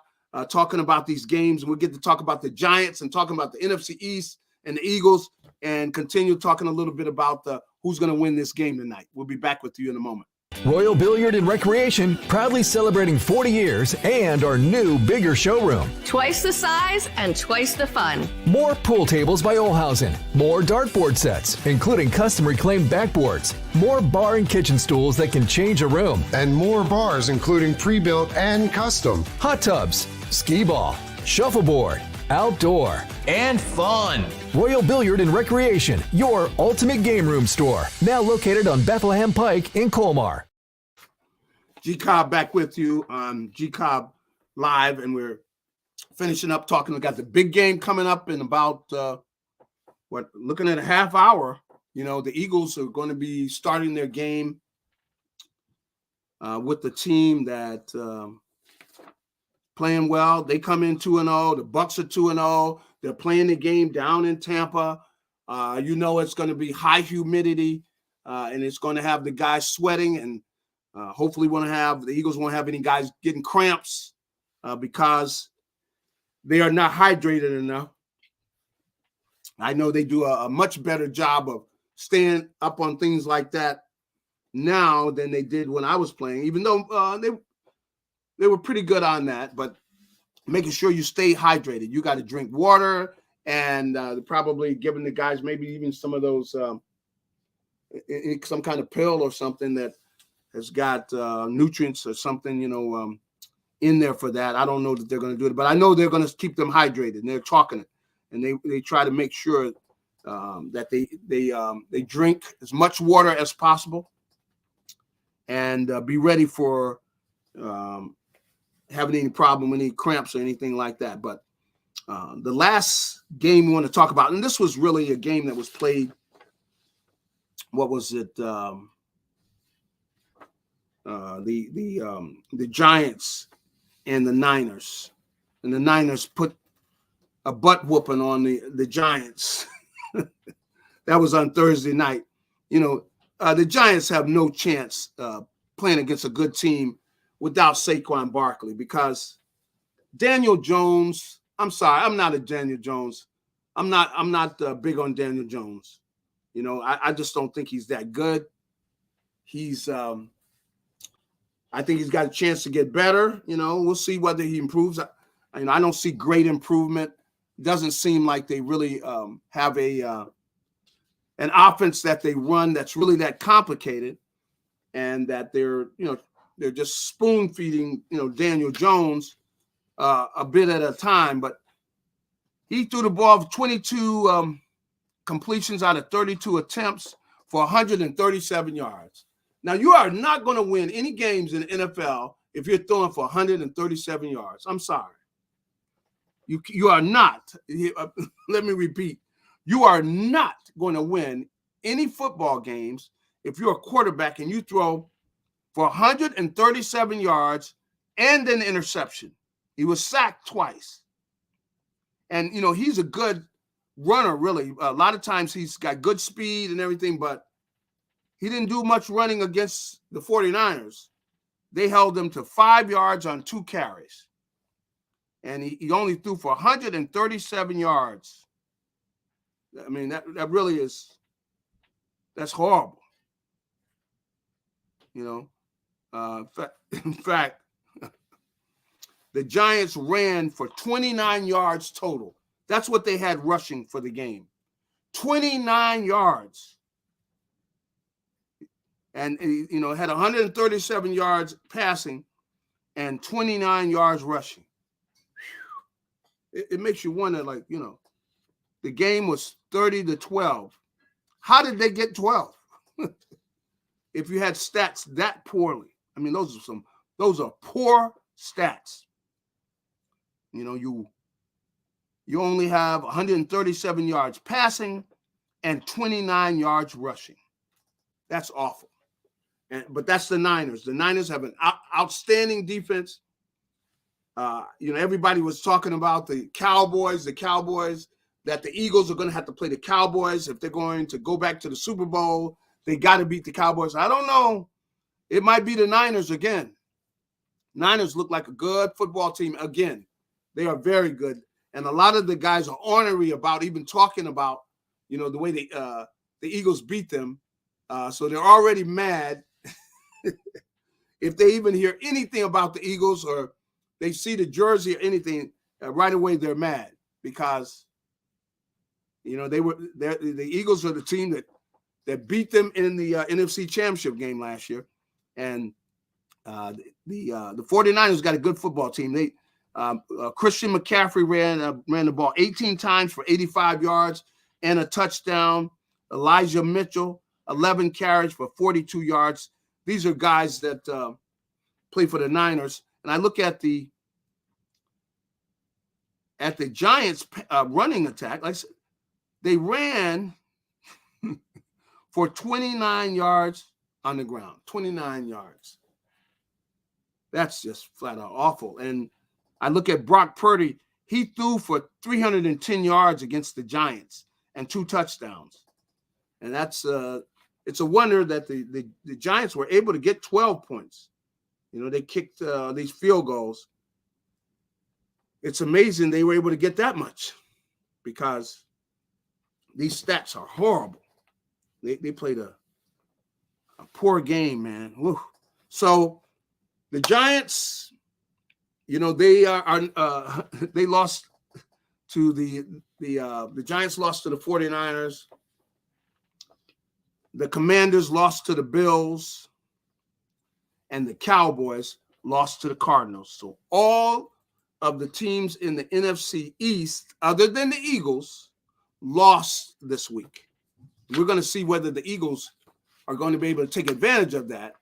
talking about these games. We'll get to talk about the Giants and talking about the NFC East and the Eagles, and continue talking a little bit about who's going to win this game tonight. We'll be back with you in a moment. Royal Billiard and Recreation, proudly celebrating 40 years and our new, bigger showroom. Twice the size and twice the fun. More pool tables by Olhausen. More dartboard sets, including custom reclaimed backboards. More bar and kitchen stools that can change a room. And more bars, including pre-built and custom. Hot tubs, skee ball, shuffleboard, outdoor, And fun. Royal Billiard and Recreation, your ultimate game room store. Now located on Bethlehem Pike in Colmar. G Cobb back with you on G Cobb Live, and we're finishing up talking. We got the big game coming up in about looking at a half hour. You know, the Eagles are going to be starting their game with the team that playing well. They come in 2-0. The Bucs are 2-0. They're playing the game down in Tampa. You know it's going to be high humidity, and it's going to have the guys sweating, and hopefully the Eagles won't have any guys getting cramps because they are not hydrated enough. I know they do a much better job of staying up on things like that now than they did when I was playing, even though they were pretty good on that, but making sure you stay hydrated. You got to drink water, and probably giving the guys maybe even some of those some kind of pill or something that has got nutrients or something, in there for that. I don't know that they're going to do it, but I know they're going to keep them hydrated, and they're talking it, and they try to make sure that they drink as much water as possible and be ready for having any problem, any cramps or anything like that. But the last game we want to talk about, and this was really a game that was played, what was it? The Giants and the Niners. And the Niners put a butt whooping on the Giants. That was on Thursday night. The Giants have no chance playing against a good team without Saquon Barkley, because Daniel Jones, I'm sorry, I'm not a Daniel Jones. I'm not big on Daniel Jones. I just don't think he's that good. He's I think he's got a chance to get better. We'll see whether he improves. I don't see great improvement. Doesn't seem like they really have an offense that they run that's really that complicated, and that they're just spoon feeding Daniel Jones a bit at a time. But he threw the ball 22 completions out of 32 attempts for 137 yards. Now, you are not going to win any games in the NFL if you're throwing for 137 yards. I'm sorry. You are not. Let me repeat. You are not going to win any football games if you're a quarterback and you throw for 137 yards and an interception. He was sacked twice. And, he's a good runner, really. A lot of times he's got good speed and everything, but he didn't do much running against the 49ers. They held him to 5 yards on 2 carries. And he only threw for 137 yards. I mean, that really is, that's horrible. In fact, the Giants ran for 29 yards total. That's what they had rushing for the game. 29 yards. And, had 137 yards passing and 29 yards rushing. It makes you wonder, the game was 30-12. How did they get 12? If you had stats that poorly. I mean, those are poor stats. You only have 137 yards passing and 29 yards rushing. That's awful. But that's the Niners. The Niners have an outstanding defense. Everybody was talking about the Cowboys, that the Eagles are going to have to play the Cowboys. If they're going to go back to the Super Bowl, they got to beat the Cowboys. I don't know. It might be the Niners again. Niners look like a good football team again. They are very good. And a lot of the guys are ornery about even talking about, the way the Eagles beat them. So they're already mad. If they even hear anything about the Eagles or they see the jersey or anything, right away they're mad because the Eagles are the team that beat them in the NFC Championship game last year, and the 49ers got a good football team. They Christian McCaffrey ran the ball 18 times for 85 yards and a touchdown. Elijah Mitchell 11 carries for 42 yards. These are guys that play for the Niners, and I look at the Giants running attack. Like they ran for 29 yards on the ground. 29 yards. That's just flat out awful. And I look at Brock Purdy. He threw for 310 yards against the Giants and 2 touchdowns. And that's it's a wonder that the Giants were able to get 12 points. They kicked these field goals. It's amazing they were able to get that much because these stats are horrible. They played a poor game, man. Woo. So the Giants, they they lost to the Giants lost to the 49ers. The Commanders lost to the Bills, and the Cowboys lost to the Cardinals. So all of the teams in the NFC East, other than the Eagles, lost this week. We're going to see whether the Eagles are going to be able to take advantage of that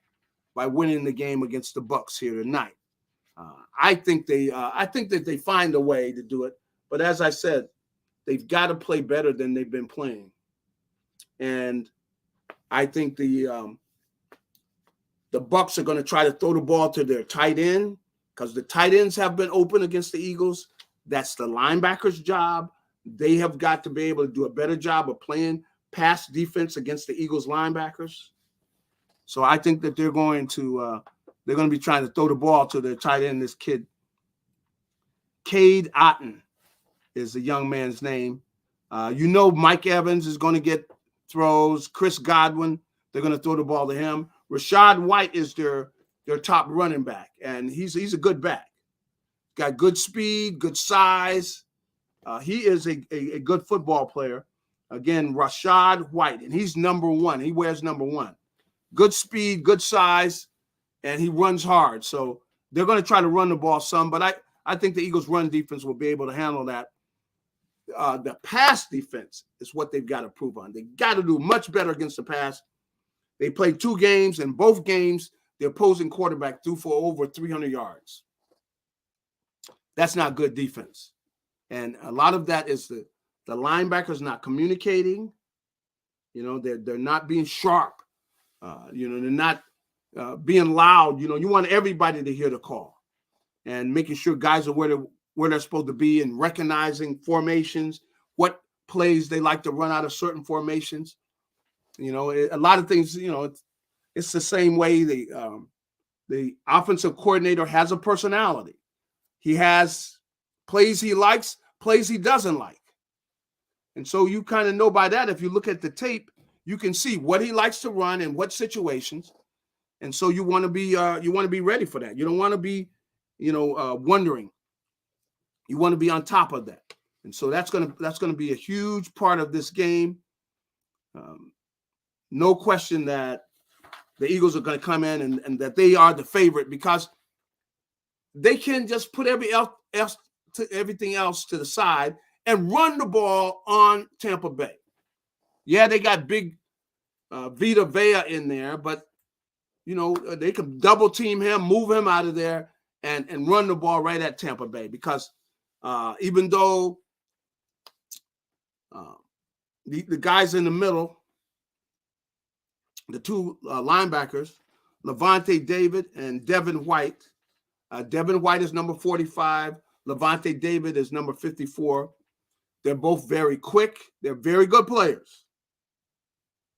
by winning the game against the Bucs here tonight. I think that they find a way to do it. But as I said, they've got to play better than they've been playing. And I think the Bucs are going to try to throw the ball to their tight end because the tight ends have been open against the Eagles. That's the linebacker's job. They have got to be able to do a better job of playing pass defense against the Eagles linebackers. So I think that they're going to be trying to throw the ball to their tight end. This kid, Cade Otton, is the young man's name. Mike Evans is going to get throws. Chris Godwin, they're going to throw the ball to him. Rashad White is their top running back, and he's a good back. Got good speed, good size. He is a good football player. Again, Rashad White, and he's number 1. He wears number 1. Good speed, good size, and he runs hard. So they're going to try to run the ball some, but I think the Eagles' run defense will be able to handle that. The pass defense is what they've got to prove on. They got to do much better against the pass. They played 2 games, and both games, the opposing quarterback threw for over 300 yards. That's not good defense. And a lot of that is the linebackers not communicating. They're not being sharp. They're not being loud. You want everybody to hear the call and making sure guys are where they're supposed to be and recognizing formations, what plays they like to run out of certain formations. A lot of things, it's the same way the offensive coordinator has a personality. He has plays he likes, plays he doesn't like. And so you kind of know by that, if you look at the tape, you can see what he likes to run in what situations. And so you want to be ready for that. You don't want to be, wondering. You want to be on top of that. And so that's going to be a huge part of this game. No question that the Eagles are going to come in and that they are the favorite because they can just put everything else to the side and run the ball on Tampa Bay. Yeah, they got big Vita Vea in there, but, they can double team him, move him out of there, and run the ball right at Tampa Bay because even though the guys in the middle, the 2 linebackers, Levante David and Devin White. Devin White is number 45. Levante David is number 54. They're both very quick. They're very good players.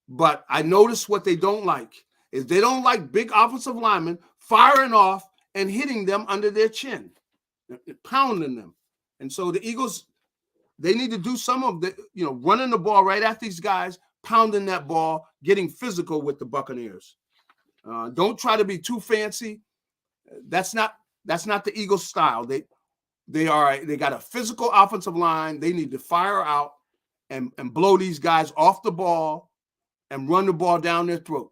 But I noticed what they don't like is they don't like big offensive linemen firing off and hitting them under their chin, pounding them. And so the Eagles, they need to do some of the, running the ball right at these guys, pounding that ball, getting physical with the Buccaneers. Don't try to be too fancy. That's not the Eagles' style. They got a physical offensive line. They need to fire out and blow these guys off the ball and run the ball down their throat.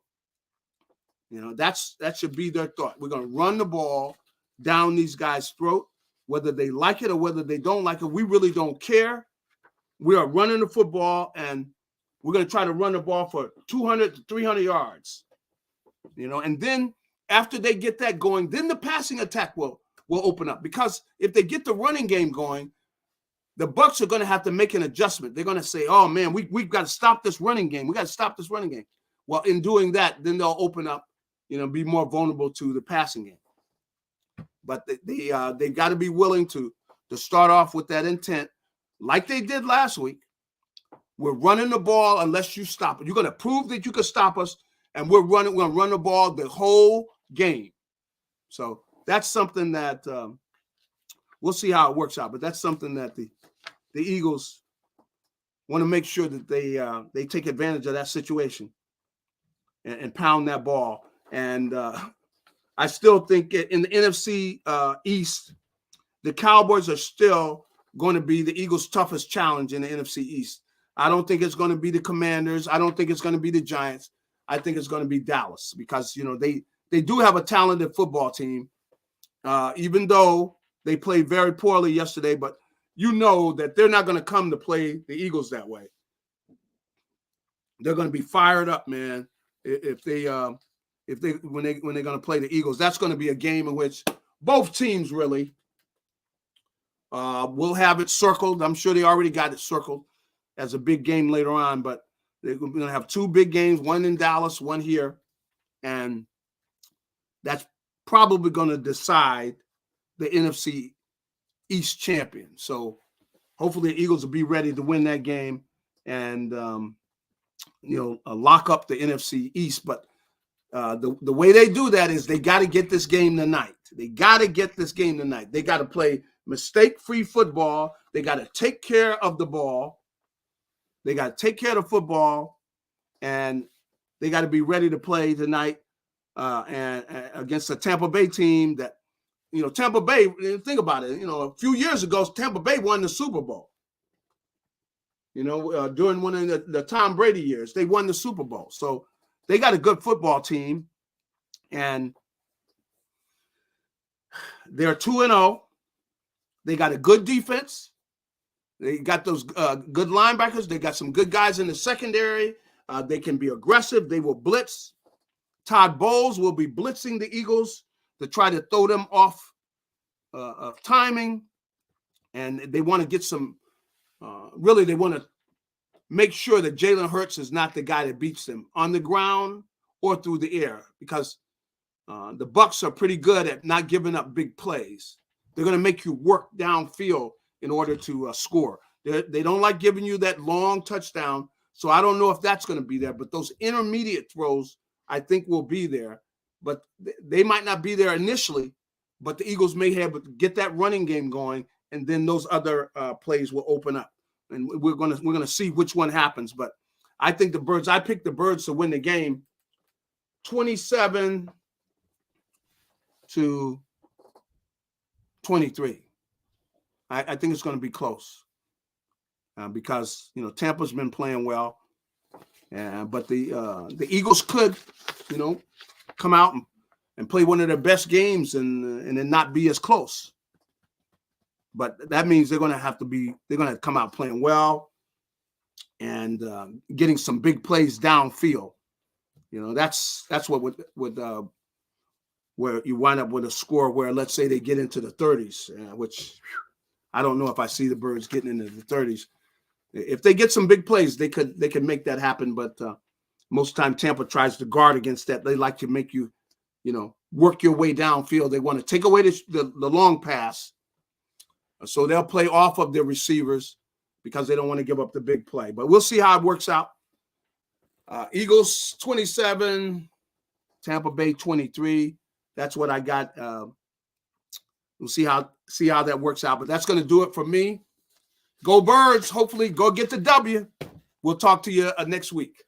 That should be their thought. We're going to run the ball down these guys' throat, whether they like it or whether they don't like it. We really don't care. We are running the football, and we're going to try to run the ball for 200 to 300 yards. And then after they get that going, then the passing attack will open up. Because if they get the running game going, the Bucs are going to have to make an adjustment. They're going to say, oh, man, we've got to stop this running game. We got to stop this running game. Well, in doing that, then they'll open up, be more vulnerable to the passing game. But they got to be willing to start off with that intent, like they did last week. We're running the ball unless you stop it. You're going to prove that you can stop us, and we're going to run the ball the whole game. So that's something that we'll see how it works out. But that's something that the Eagles want to make sure that they take advantage of that situation and pound that ball. And I still think in the NFC East, the Cowboys are still going to be the Eagles' toughest challenge in the NFC East. I don't think it's going to be the Commanders. I don't think it's going to be the Giants. I think it's going to be Dallas because, they do have a talented football team, even though they played very poorly yesterday. But that they're not going to come to play the Eagles that way. They're going to be fired up, man. When they're going to play the Eagles, that's going to be a game in which both teams really will have it circled. I'm sure they already got it circled as a big game later on, but they're going to have two big games, one in Dallas, one here, and that's probably going to decide the NFC East champion. So hopefully the Eagles will be ready to win that game and lock up the NFC East. But the way they do that is they got to get this game tonight. They got to get this game tonight. They got to play mistake-free football. They got to take care of the ball. They got to take care of the football, and they got to be ready to play tonight and against the Tampa Bay team that, Tampa Bay, think about it, a few years ago, Tampa Bay won the Super Bowl. During one of the Tom Brady years, they won the Super Bowl. So they got a good football team, and they're 2-0. They got a good defense. They got those good linebackers. They got some good guys in the secondary. They can be aggressive. They will blitz. Todd Bowles will be blitzing the Eagles to try to throw them off of timing. And they want to get some really, they want to make sure that Jalen Hurts is not the guy that beats them on the ground or through the air, because the Bucs are pretty good at not giving up big plays. They're going to make you work downfield in order to score. They don't like giving you that long touchdown, so I don't know if that's going to be there. But those intermediate throws, I think, will be there. But they might not be there initially, but the Eagles may have to get that running game going, and then those other plays will open up. And we're gonna see which one happens. But I think the Birds, I picked the Birds to win the game 27-23. I think it's going to be close because, Tampa's been playing well. But the Eagles could, come out and play one of their best games and then not be as close. But that means they're going to come out playing well and getting some big plays downfield. That's what would where you wind up with a score where, let's say, they get into the 30s, which I don't know if I see the Birds getting into the 30s. If they get some big plays, they could make that happen. But most of the time, Tampa tries to guard against that. They like to make you work your way downfield. They want to take away the long pass. So they'll play off of their receivers because they don't want to give up the big play. But we'll see how it works out. Eagles 27, Tampa Bay 23. That's what I got. We'll see how that works out. But that's going to do it for me. Go Birds. Hopefully go get the W. We'll talk to you next week.